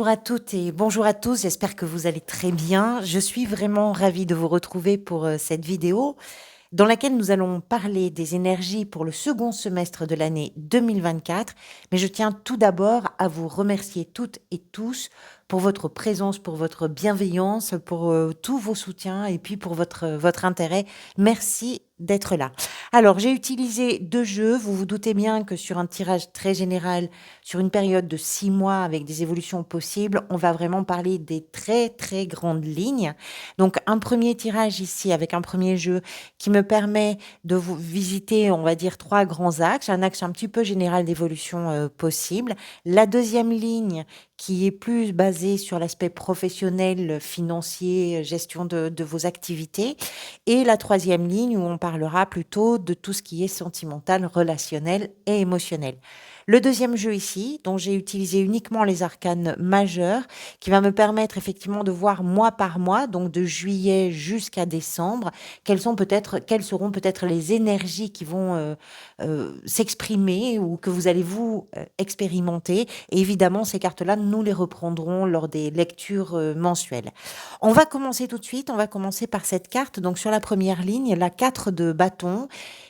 Bonjour à toutes et bonjour à tous, j'espère que vous allez très bien. Je suis vraiment ravie de vous retrouver pour cette vidéo dans laquelle nous allons parler des énergies pour le second semestre de l'année 2024. Mais je tiens tout d'abord à vous remercier toutes et tous pour votre présence, pour votre bienveillance, pour tous vos soutiens et puis pour votre intérêt. Merci d'être là. Alors, j'ai utilisé deux jeux. Vous vous doutez bien que sur un tirage très général, sur une période de 6 mois avec des évolutions possibles, on va vraiment parler des très, très grandes lignes. Donc, un premier tirage ici avec un premier jeu qui me permet de vous visiter, on va dire, trois grands axes. Un axe un petit peu général d'évolution possible. La deuxième ligne qui est plus basée sur l'aspect professionnel, financier, gestion de vos activités. Et la troisième ligne où on parlera plutôt de tout ce qui est sentimental, relationnel et émotionnel. Le deuxième jeu ici, dont j'ai utilisé uniquement les arcanes majeurs, qui va me permettre effectivement de voir mois par mois, donc de juillet jusqu'à décembre, quelles seront peut-être les énergies qui vont s'exprimer ou que vous allez vous expérimenter. Et évidemment, ces cartes-là, nous les reprendrons lors des lectures mensuelles. On va commencer tout de suite, on va commencer par cette carte. Donc sur la première ligne, la 4 de bâton,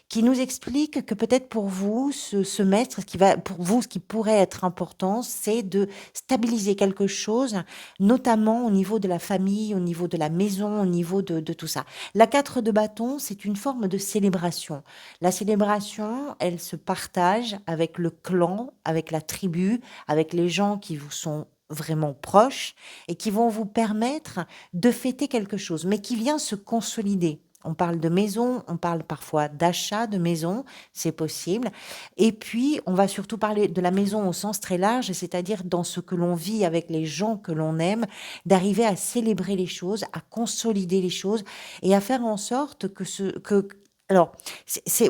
qui nous explique que peut-être pour vous, ce semestre, pour vous, ce qui pourrait être important, c'est de stabiliser quelque chose, notamment au niveau de la famille, au niveau de la maison, au niveau de tout ça. La 4 de bâton, c'est une forme de célébration. La célébration, elle se partage avec le clan, avec la tribu, avec les gens qui vous sont vraiment proches et qui vont vous permettre de fêter quelque chose, mais qui vient se consolider. On parle de maison, on parle parfois d'achat de maison, c'est possible. Et puis, on va surtout parler de la maison au sens très large, c'est-à-dire dans ce que l'on vit avec les gens que l'on aime, d'arriver à célébrer les choses, à consolider les choses et à faire en sorte alors,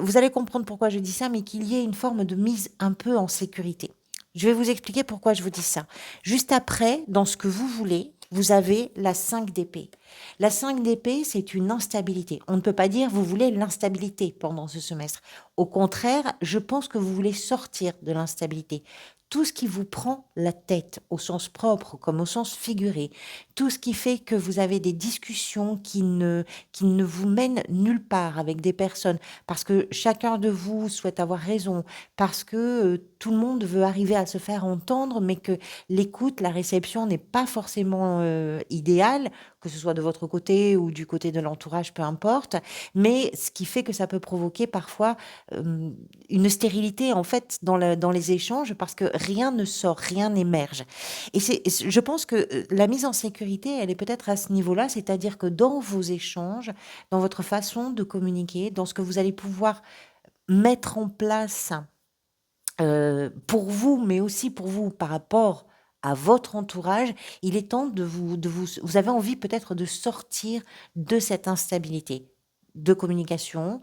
vous allez comprendre pourquoi je dis ça, mais qu'il y ait une forme de mise un peu en sécurité. Je vais vous expliquer pourquoi je vous dis ça. Juste après, dans ce que vous voulez, vous avez la 5 d'épée. La 5 d'épée, c'est une instabilité. On ne peut pas dire vous voulez l'instabilité pendant ce semestre. Au contraire, je pense que vous voulez sortir de l'instabilité. Tout ce qui vous prend la tête, au sens propre comme au sens figuré, tout ce qui fait que vous avez des discussions qui ne vous mènent nulle part avec des personnes, parce que chacun de vous souhaite avoir raison, parce que tout le monde veut arriver à se faire entendre, mais que l'écoute, la réception n'est pas forcément idéale, que ce soit de votre côté ou du côté de l'entourage, peu importe, mais ce qui fait que ça peut provoquer parfois une stérilité en fait dans les échanges parce que rien ne sort, rien n'émerge. Et je pense que la mise en sécurité, elle est peut-être à ce niveau-là, c'est-à-dire que dans vos échanges, dans votre façon de communiquer, dans ce que vous allez pouvoir mettre en place pour vous, mais aussi pour vous par rapport à votre entourage, il est temps vous avez envie peut-être de sortir de cette instabilité de communication,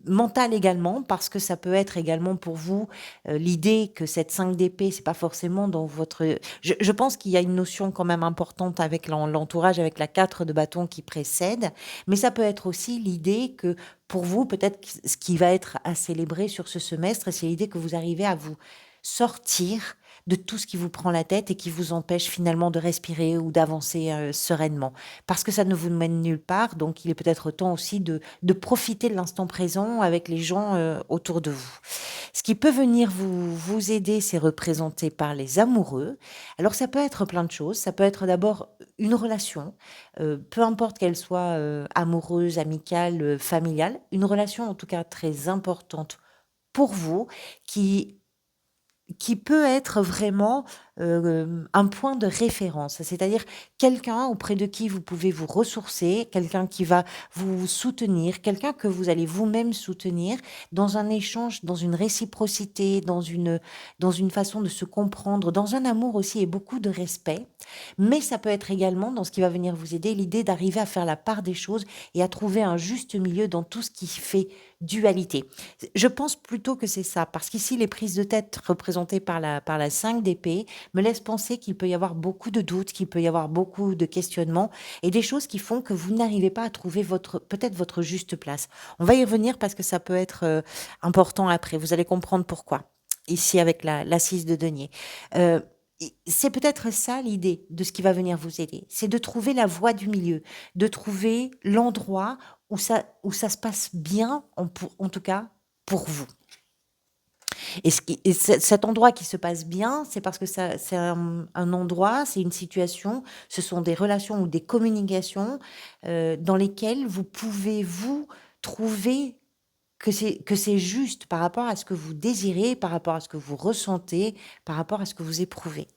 mentale également, parce que ça peut être également pour vous l'idée que cette 5 d'épée, c'est pas forcément dans votre... Je pense qu'il y a une notion quand même importante avec l'entourage, avec la 4 de bâton qui précède, mais ça peut être aussi l'idée que pour vous, peut-être ce qui va être à célébrer sur ce semestre, c'est l'idée que vous arrivez à vous sortir de tout ce qui vous prend la tête et qui vous empêche finalement de respirer ou d'avancer sereinement. Parce que ça ne vous mène nulle part, donc il est peut-être temps aussi de profiter de l'instant présent avec les gens autour de vous. Ce qui peut venir vous aider, c'est représenté par les amoureux. Alors ça peut être plein de choses, ça peut être d'abord une relation, peu importe qu'elle soit amoureuse, amicale, familiale, une relation en tout cas très importante pour vous qui peut être vraiment un point de référence, c'est-à-dire quelqu'un auprès de qui vous pouvez vous ressourcer, quelqu'un qui va vous soutenir, quelqu'un que vous allez vous-même soutenir dans un échange, dans une réciprocité, dans une façon de se comprendre, dans un amour aussi et beaucoup de respect. Mais ça peut être également, dans ce qui va venir vous aider, l'idée d'arriver à faire la part des choses et à trouver un juste milieu dans tout ce qui fait dualité. Je pense plutôt que c'est ça, parce qu'ici, les prises de tête représentées par la 5 d'épée me laissent penser qu'il peut y avoir beaucoup de doutes, qu'il peut y avoir beaucoup de questionnements et des choses qui font que vous n'arrivez pas à trouver peut-être votre juste place. On va y revenir parce que ça peut être important après. Vous allez comprendre pourquoi. Ici, avec la 6 de denier. Euh, Et c'est peut-être ça l'idée de ce qui va venir vous aider. C'est de trouver la voie du milieu, de trouver l'endroit où ça se passe bien, en tout cas pour vous. Cet endroit qui se passe bien, c'est parce que c'est un endroit, c'est une situation, ce sont des relations ou des communications dans lesquelles vous pouvez vous trouver que c'est juste par rapport à ce que vous désirez, par rapport à ce que vous ressentez, par rapport à ce que vous éprouvez.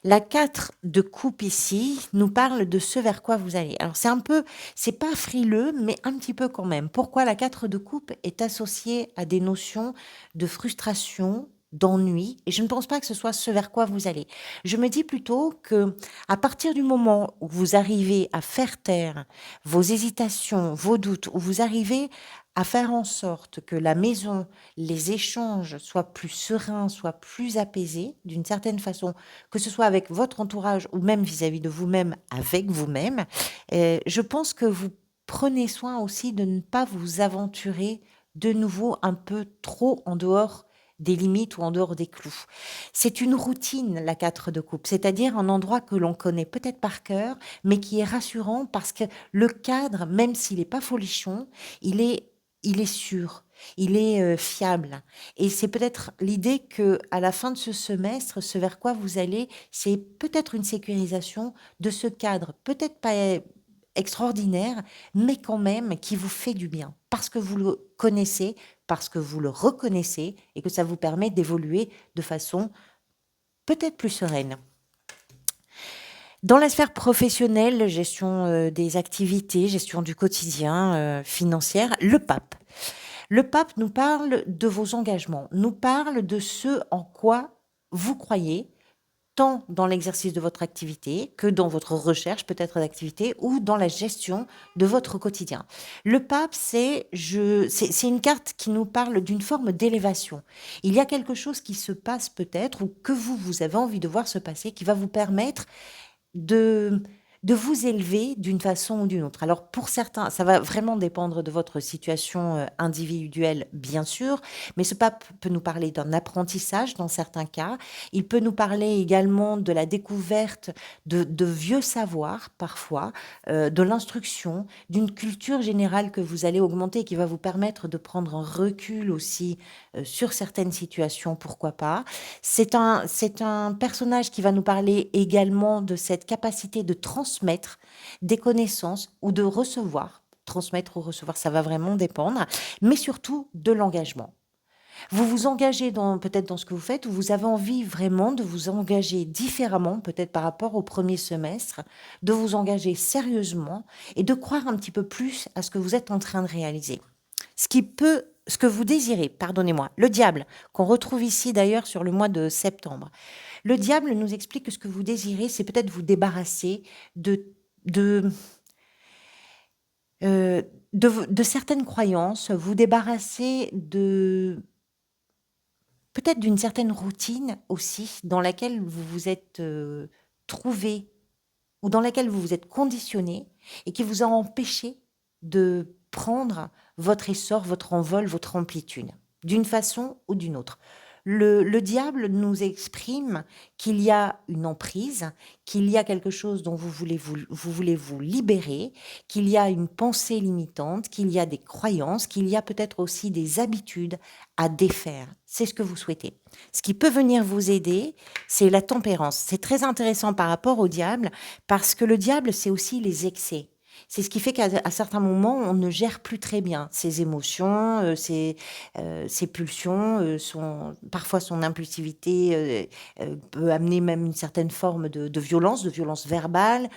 La 4 de coupe ici nous parle de ce vers quoi vous allez. Alors c'est pas frileux, mais un petit peu quand même. Pourquoi la 4 de coupe est associée à des notions de frustration, d'ennui, et je ne pense pas que ce soit ce vers quoi vous allez. Je me dis plutôt que à partir du moment où vous arrivez à faire taire vos hésitations, vos doutes, où vous arrivez à faire en sorte que la maison, les échanges soient plus sereins, soient plus apaisés d'une certaine façon, que ce soit avec votre entourage ou même vis-à-vis de vous-même, avec vous-même, je pense que vous prenez soin aussi de ne pas vous aventurer de nouveau un peu trop en dehors des limites ou en dehors des clous. C'est une routine, la 4 de coupe, c'est-à-dire un endroit que l'on connaît peut-être par cœur, mais qui est rassurant parce que le cadre, même s'il n'est pas folichon, il est, il est sûr, il est fiable. Et c'est peut-être l'idée que à la fin de ce semestre, ce vers quoi vous allez, c'est peut-être une sécurisation de ce cadre, peut-être pas extraordinaire, mais quand même qui vous fait du bien, parce que vous le connaissez, parce que vous le reconnaissez, et que ça vous permet d'évoluer de façon peut-être plus sereine. Dans la sphère professionnelle, gestion des activités, gestion du quotidien, financière, le pape. Le pape nous parle de vos engagements, nous parle de ce en quoi vous croyez, tant dans l'exercice de votre activité que dans votre recherche peut-être d'activité ou dans la gestion de votre quotidien. Le pape, c'est une carte qui nous parle d'une forme d'élévation. Il y a quelque chose qui se passe peut-être ou que vous avez envie de voir se passer qui va vous permettre de de vous élever d'une façon ou d'une autre. Alors pour certains, ça va vraiment dépendre de votre situation, individuelle, bien sûr, mais ce pape peut nous parler d'un apprentissage dans certains cas. Il peut nous parler également de la découverte de vieux savoirs parfois, de l'instruction, d'une culture générale que vous allez augmenter et qui va vous permettre de prendre un recul aussi, sur certaines situations, pourquoi pas. C'est un personnage qui va nous parler également de cette capacité de transmettre des connaissances ou de recevoir. Transmettre ou recevoir, ça va vraiment dépendre, mais surtout de l'engagement. Vous vous engagez peut-être dans ce que vous faites ou vous avez envie vraiment de vous engager différemment, peut-être par rapport au premier semestre, de vous engager sérieusement et de croire un petit peu plus à ce que vous êtes en train de réaliser. Ce que vous désirez, pardonnez-moi, le diable, qu'on retrouve ici d'ailleurs sur le mois de septembre. Le diable nous explique que ce que vous désirez, c'est peut-être vous débarrasser de, de certaines croyances, vous débarrasser peut-être d'une certaine routine aussi dans laquelle vous vous êtes trouvé ou dans laquelle vous vous êtes conditionné et qui vous a empêché de prendre votre essor, votre envol, votre amplitude, d'une façon ou d'une autre. Le diable nous exprime qu'il y a une emprise, qu'il y a quelque chose dont vous voulez vous libérer, qu'il y a une pensée limitante, qu'il y a des croyances, qu'il y a peut-être aussi des habitudes à défaire. C'est ce que vous souhaitez. Ce qui peut venir vous aider, c'est la tempérance. C'est très intéressant par rapport au diable, parce que le diable, c'est aussi les excès. C'est ce qui fait qu'à certains moments, on ne gère plus très bien ses émotions, ses pulsions, parfois son impulsivité peut amener même une certaine forme de violence verbale,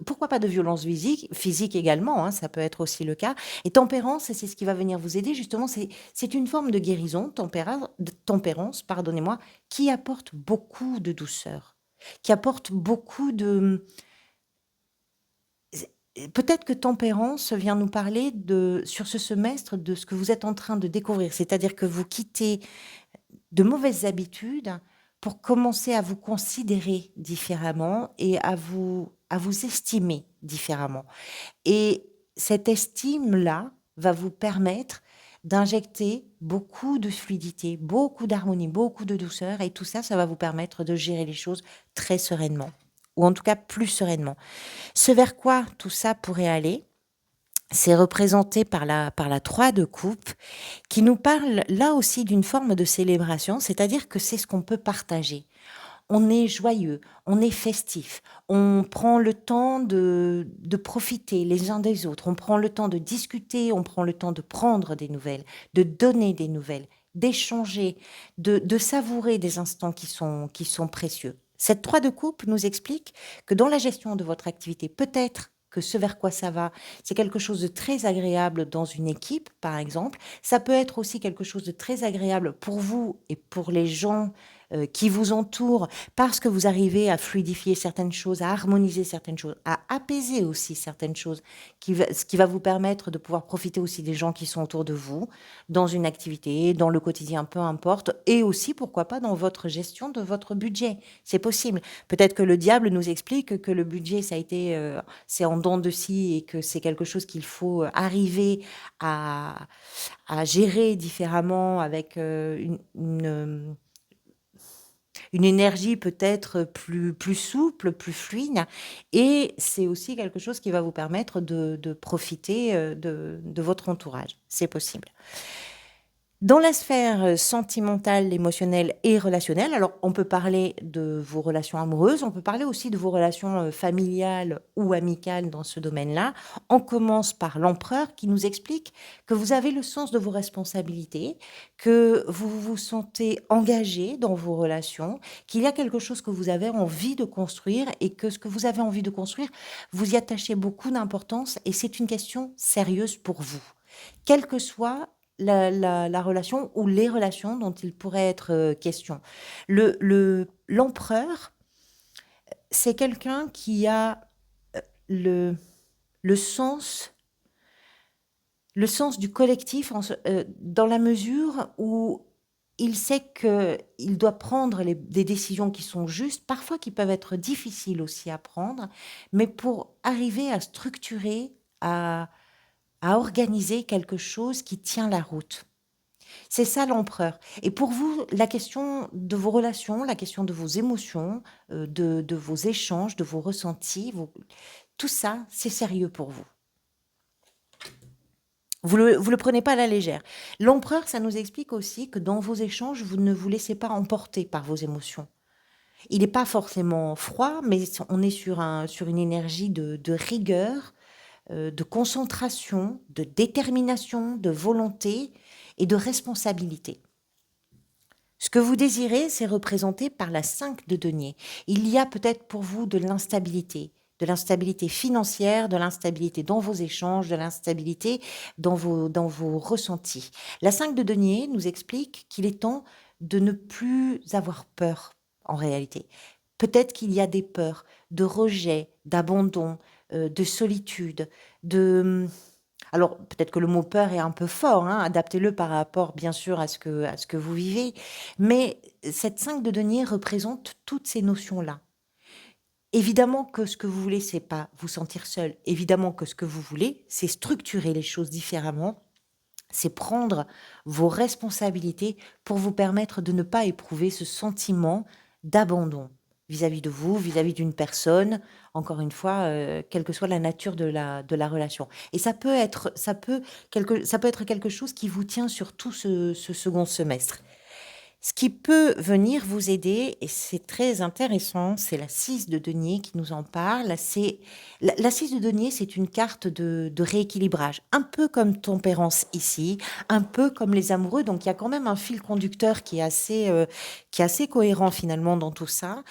pourquoi pas de violence physique également, hein, ça peut être aussi le cas. Et tempérance, c'est ce qui va venir vous aider, justement, c'est une forme de guérison, tempérance, pardonnez-moi, qui apporte beaucoup de douceur, qui apporte beaucoup de... Peut-être que tempérance vient nous parler sur ce semestre de ce que vous êtes en train de découvrir, c'est-à-dire que vous quittez de mauvaises habitudes pour commencer à vous considérer différemment et à vous estimer différemment. Et cette estime-là va vous permettre d'injecter beaucoup de fluidité, beaucoup d'harmonie, beaucoup de douceur et tout ça, ça va vous permettre de gérer les choses très sereinement ou en tout cas plus sereinement. Ce vers quoi tout ça pourrait aller, c'est représenté par la 3 de coupe qui nous parle là aussi d'une forme de célébration, c'est-à-dire que c'est ce qu'on peut partager. On est joyeux, on est festif, on prend le temps de profiter les uns des autres, on prend le temps de discuter, on prend le temps de prendre des nouvelles, de donner des nouvelles, d'échanger, de savourer des instants qui sont précieux. Cette 3 de coupe nous explique que dans la gestion de votre activité, peut-être que ce vers quoi ça va, c'est quelque chose de très agréable dans une équipe, par exemple. Ça peut être aussi quelque chose de très agréable pour vous et pour les gens qui vous entourent, parce que vous arrivez à fluidifier certaines choses, à harmoniser certaines choses, à apaiser aussi certaines choses, ce qui va vous permettre de pouvoir profiter aussi des gens qui sont autour de vous, dans une activité, dans le quotidien, peu importe, et aussi, pourquoi pas, dans votre gestion de votre budget. C'est possible. Peut-être que le diable nous explique que le budget, c'est en dents de scie et que c'est quelque chose qu'il faut arriver à, à gérer différemment avec une énergie peut-être plus souple, plus fluide. Et c'est aussi quelque chose qui va vous permettre de profiter de votre entourage. C'est possible. Dans la sphère sentimentale, émotionnelle et relationnelle, alors on peut parler de vos relations amoureuses, on peut parler aussi de vos relations familiales ou amicales dans ce domaine-là. On commence par l'empereur qui nous explique que vous avez le sens de vos responsabilités, que vous vous sentez engagé dans vos relations, qu'il y a quelque chose que vous avez envie de construire et que ce que vous avez envie de construire, vous y attachez beaucoup d'importance et c'est une question sérieuse pour vous. Quelle que soit la relation ou les relations dont il pourrait être question. L'empereur, c'est quelqu'un qui a le, le sens, le sens du collectif dans la mesure où il sait qu'il doit prendre des décisions qui sont justes, parfois qui peuvent être difficiles aussi à prendre, mais pour arriver à structurer, à organiser quelque chose qui tient la route. C'est ça l'empereur. Et pour vous, la question de vos relations, la question de vos émotions, de vos échanges, de vos ressentis, tout ça, c'est sérieux pour vous. Vous le prenez pas à la légère. L'empereur, ça nous explique aussi que dans vos échanges, vous ne vous laissez pas emporter par vos émotions. Il n'est pas forcément froid, mais on est sur une énergie de rigueur, de concentration, de détermination, de volonté et de responsabilité. Ce que vous désirez, c'est représenté par la 5 de denier. Il y a peut-être pour vous de l'instabilité financière, de l'instabilité dans vos échanges, de l'instabilité dans vos ressentis. La 5 de denier nous explique qu'il est temps de ne plus avoir peur en réalité. Peut-être qu'il y a des peurs de rejet, d'abandon, de solitude, alors, peut-être que le mot peur est un peu fort, hein, adaptez-le par rapport, bien sûr, à ce que vous vivez, mais cette 5 de denier représente toutes ces notions-là. Évidemment que ce que vous voulez, c'est pas vous sentir seul. Évidemment que ce que vous voulez, c'est structurer les choses différemment, c'est prendre vos responsabilités pour vous permettre de ne pas éprouver ce sentiment d'abandon vis-à-vis de vous, vis-à-vis d'une personne, encore une fois, quelle que soit la nature de la relation. Et ça peut être quelque chose qui vous tient sur tout ce second semestre. Ce qui peut venir vous aider, et c'est très intéressant, c'est la 6 de denier qui nous en parle. La 6 de denier, c'est une carte de rééquilibrage, un peu comme tempérance ici, un peu comme les amoureux. Donc il y a quand même un fil conducteur qui est assez cohérent finalement dans tout ça.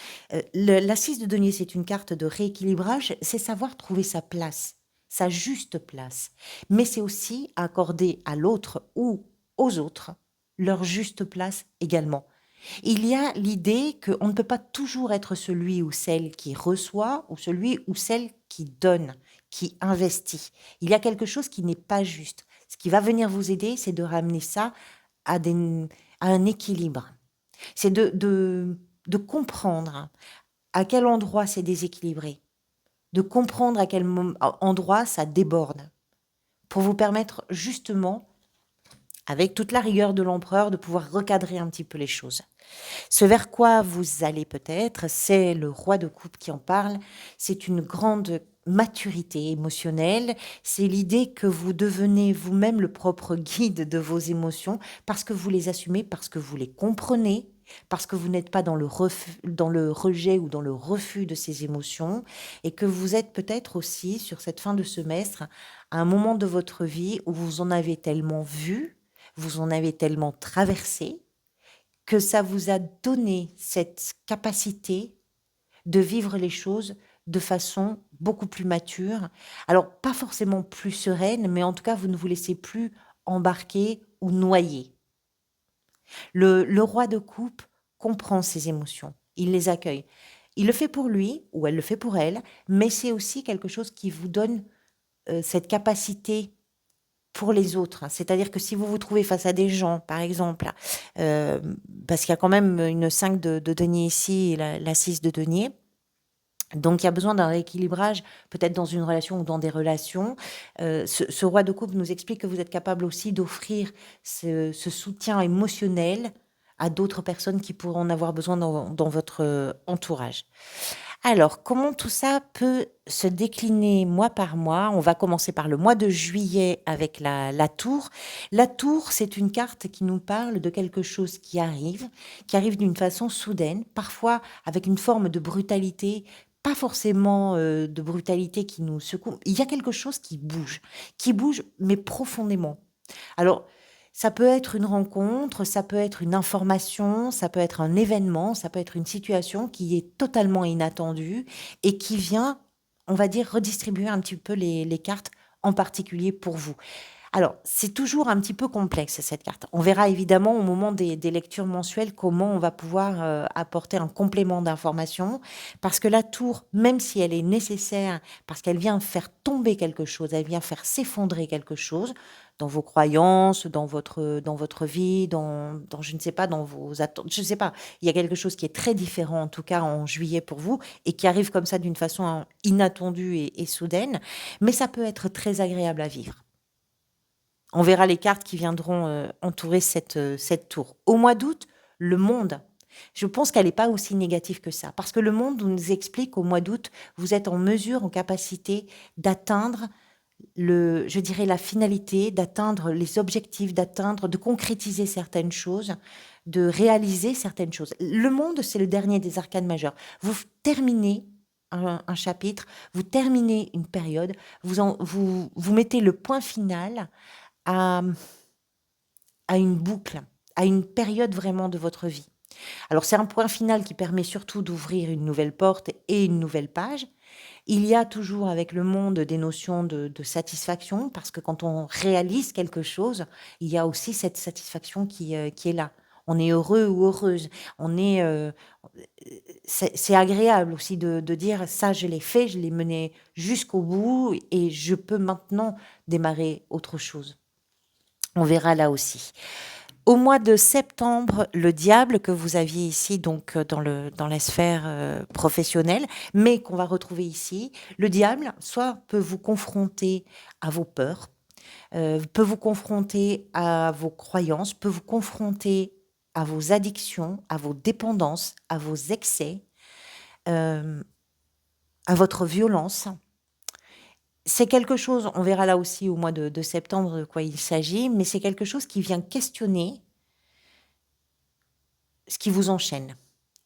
La 6 de denier, c'est une carte de rééquilibrage, c'est savoir trouver sa place, sa juste place. Mais c'est aussi accorder à l'autre ou aux autres leur juste place également. Il y a l'idée qu'on ne peut pas toujours être celui ou celle qui reçoit ou celui ou celle qui donne, qui investit. Il y a quelque chose qui n'est pas juste. Ce qui va venir vous aider, c'est de ramener ça à, à un équilibre. C'est de comprendre à quel endroit c'est déséquilibré, de comprendre à quel endroit ça déborde, pour vous permettre justement avec toute la rigueur de l'empereur, de pouvoir recadrer un petit peu les choses. Ce vers quoi vous allez peut-être, c'est le roi de coupe qui en parle, c'est une grande maturité émotionnelle, c'est l'idée que vous devenez vous-même le propre guide de vos émotions parce que vous les assumez, parce que vous les comprenez, parce que vous n'êtes pas dans le rejet ou dans le refus de ces émotions et que vous êtes peut-être aussi sur cette fin de semestre à un moment de votre vie où vous en avez tellement vu, vous en avez tellement traversé que ça vous a donné cette capacité de vivre les choses de façon beaucoup plus mature. Alors, pas forcément plus sereine, mais en tout cas, vous ne vous laissez plus embarquer ou noyer. Le roi de coupe comprend ses émotions, il les accueille. Il le fait pour lui, ou elle le fait pour elle, mais c'est aussi quelque chose qui vous donne cette capacité pour les autres. C'est-à-dire que si vous vous trouvez face à des gens, par exemple, euh, parce qu'il y a quand même une 5 de denier ici et la 6 de denier, donc il y a besoin d'un rééquilibrage, peut-être dans une relation ou dans des relations. Ce roi de coupe nous explique que vous êtes capable aussi d'offrir ce soutien émotionnel à d'autres personnes qui pourront en avoir besoin dans votre entourage. Alors, comment tout ça peut se décliner mois par mois? On va commencer par le mois de juillet avec la tour. La tour, c'est une carte qui nous parle de quelque chose qui arrive d'une façon soudaine, parfois avec une forme de brutalité, pas forcément de brutalité qui nous secoue. Il y a quelque chose qui bouge, mais profondément. Alors, ça peut être une rencontre, ça peut être une information, ça peut être un événement, ça peut être une situation qui est totalement inattendue et qui vient, on va dire, redistribuer un petit peu les cartes, en particulier pour vous. Alors, c'est toujours un petit peu complexe, cette carte. On verra évidemment au moment des lectures mensuelles comment on va pouvoir apporter un complément d'information, parce que la tour, même si elle est nécessaire, parce qu'elle vient faire tomber quelque chose, elle vient faire s'effondrer quelque chose dans vos croyances, dans votre vie, dans, je ne sais pas, dans vos attentes, je ne sais pas. Il y a quelque chose qui est très différent, en tout cas en juillet pour vous, et qui arrive comme ça d'une façon inattendue et soudaine, mais ça peut être très agréable à vivre. On verra les cartes qui viendront entourer cette tour. Au mois d'août, le monde. Je pense qu'elle n'est pas aussi négative que ça. Parce que le monde nous explique qu'au mois d'août, vous êtes en mesure, en capacité d'atteindre je dirais, la finalité, d'atteindre les objectifs, de concrétiser certaines choses, de réaliser certaines choses. Le monde, c'est le dernier des arcanes majeurs. Vous terminez un chapitre, vous terminez une période, vous mettez le point final à, à une boucle, à une période vraiment de votre vie. Alors c'est un point final qui permet surtout d'ouvrir une nouvelle porte et une nouvelle page. Il y a toujours avec le monde des notions de satisfaction, parce que quand on réalise quelque chose, il y a aussi cette satisfaction qui est là. On est heureux ou heureuse. C'est agréable aussi de dire ça, je l'ai fait, je l'ai mené jusqu'au bout et je peux maintenant démarrer autre chose. On verra là aussi. Au mois de septembre, le diable que vous aviez ici, donc dans la sphère professionnelle, mais qu'on va retrouver ici, le diable, soit peut vous confronter à vos peurs, peut vous confronter à vos croyances, peut vous confronter à vos addictions, à vos dépendances, à vos excès, euh, à votre violence. C'est quelque chose, on verra là aussi au mois de septembre de quoi il s'agit, mais c'est quelque chose qui vient questionner ce qui vous enchaîne,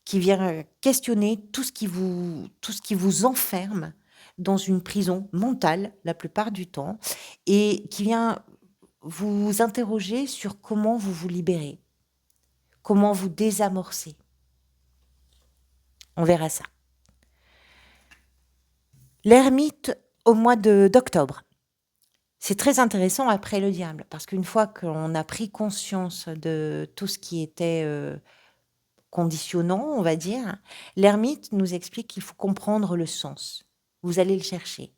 qui vient questionner tout ce qui vous enferme dans une prison mentale la plupart du temps et qui vient vous interroger sur comment vous vous libérez, comment vous désamorcer. On verra ça. L'ermite au mois d'octobre. C'est très intéressant après le diable, parce qu'une fois qu'on a pris conscience de tout ce qui était conditionnant, on va dire, l'ermite nous explique qu'il faut comprendre le sens. Vous allez le chercher.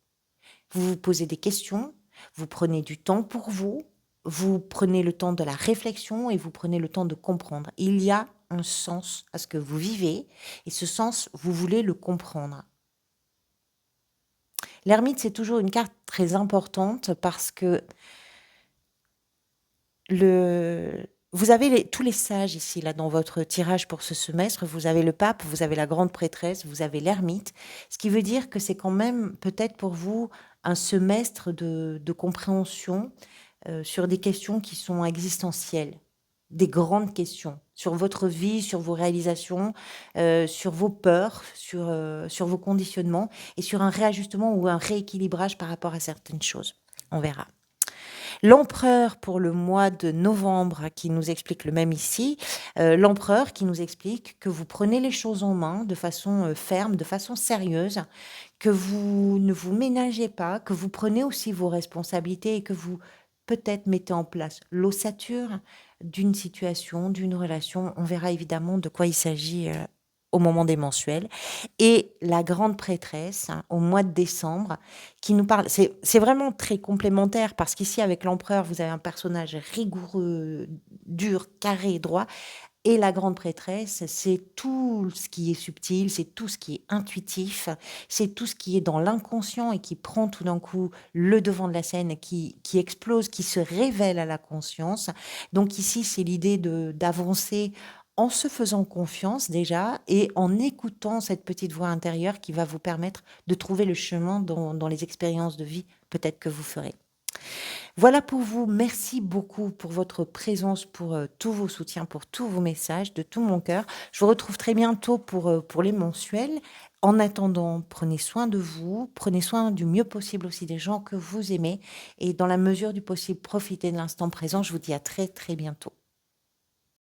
Vous vous posez des questions, vous prenez du temps pour vous, vous prenez le temps de la réflexion et vous prenez le temps de comprendre. Il y a un sens à ce que vous vivez et ce sens, vous voulez le comprendre. L'ermite, c'est toujours une carte très importante parce que Le vous avez tous les sages ici, là, dans votre tirage pour ce semestre. Vous avez le pape, vous avez la grande prêtresse, vous avez l'ermite. Ce qui veut dire que c'est quand même peut-être pour vous un semestre de compréhension sur des questions qui sont existentielles, des grandes questions sur votre vie, sur vos réalisations, sur vos peurs, sur vos conditionnements et sur un réajustement ou un rééquilibrage par rapport à certaines choses. On verra. L'empereur pour le mois de novembre qui nous explique le même ici, l'empereur qui nous explique que vous prenez les choses en main de façon ferme, de façon sérieuse, que vous ne vous ménagez pas, que vous prenez aussi vos responsabilités et que vous peut-être mettez en place l'ossature d'une situation, d'une relation. On verra évidemment de quoi il s'agit au moment des mensuels. Et la grande prêtresse, hein, au mois de décembre, qui nous parle. C'est vraiment très complémentaire parce qu'ici, avec l'empereur, vous avez un personnage rigoureux, dur, carré, droit. Et la grande prêtresse, c'est tout ce qui est subtil, c'est tout ce qui est intuitif, c'est tout ce qui est dans l'inconscient et qui prend tout d'un coup le devant de la scène, qui explose, qui se révèle à la conscience. Donc ici, c'est l'idée d'avancer en se faisant confiance déjà et en écoutant cette petite voix intérieure qui va vous permettre de trouver le chemin dans les expériences de vie peut-être que vous ferez. Voilà pour vous. Merci beaucoup pour votre présence, pour tous vos soutiens, pour tous vos messages de tout mon cœur. Je vous retrouve très bientôt pour les mensuels. En attendant, prenez soin de vous, prenez soin du mieux possible aussi des gens que vous aimez et dans la mesure du possible, profitez de l'instant présent. Je vous dis à très très bientôt.